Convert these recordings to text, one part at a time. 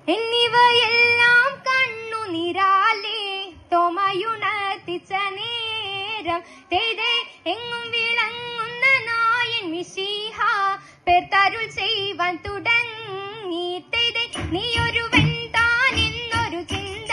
എന്നിവയെല്ലാം കണ്ണുനീരാലേ തോമയുണർത്തിച്ച നേരം തേതേ എങ്ങും വിളങ്ങുന്ന നായൻ മിശിഹ പേർത്തരുൾ ചെയ്യുവാൻ തുടങ്ങി. തേതേ നീയൊരുവൻ താൻ എന്നൊരു ചിന്ത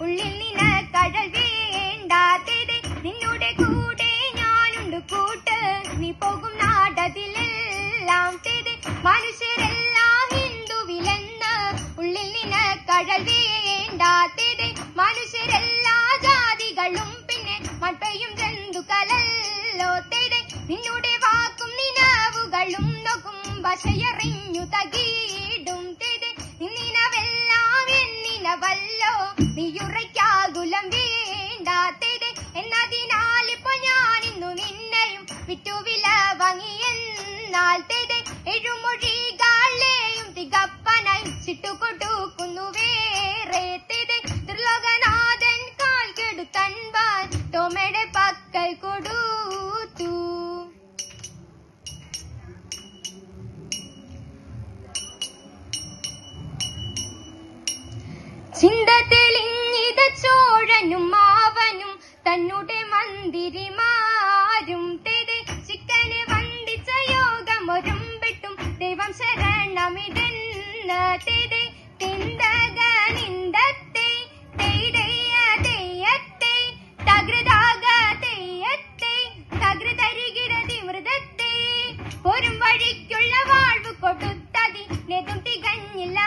ഉള്ളിൽ നിന്ന് കടൽ വേണ്ട. തേതേ നിന്നുടെ കൂടെ ഞാനുണ്ട് കൂട്ട്, നീ പോകും നാടതിലെല്ലാം. തേതേ മനുഷ്യരെല്ലാം ഹിന്ദുവിലെന്ന് ഉള്ളിൽ നിന്ന് കടൽ വേണ്ട. തേതേ മനുഷ്യരെല്ലാ ജാതികളും പിന്നെ മൺപെയ്യും ജന്തുക്കളല്ലോ. തേതേ നിന്നുടെ വാക്കും നിലവുകളും നോക്കും ഭാഷയറിഞ്ഞു തകീടും. തേതേ നിന്നവെല്ലാം എന്നിനവല്ലോ, നീയുറയ്ക്കാകുലം വേണ്ട. തേതേ എന്നതിനാലിപ്പോ ഞാനിന്നു നിന്നെയും വിറ്റുവില വാങ്ങിയെന്നാൽ. തേതേ എഴുമൊഴികളെയും തികപ്പനായി ചിട്ടുകൊടുക്കുന്നു വേറെ. തേതേ ദുർലോകനാഥൻ കാൽ കെടുത്തൻപാൻ തോമയുടെ പക്കൽ കൊടുത്തു. ചിന്ത തെളിഞ്ഞിത ചോഴനും മാവനും തന്നുടെ മന്ദിരിമാരും. തേതേ ചിക്കന് വന്ദിച്ച യോഗമൊരുമ്പെട്ടും ദൈവം ശരണമിതെന്ന്. തേതേ തിന്തകനിന്ദത്തെ തെയ്യത്തെ തകൃതാക തെയ്യത്തെ തകൃതരികിടതി മൃതത്തെ പോരും വഴിക്കുള്ള വാഴ്വ് കൊടുത്തതി നെതും തികഞ്ഞില്ല.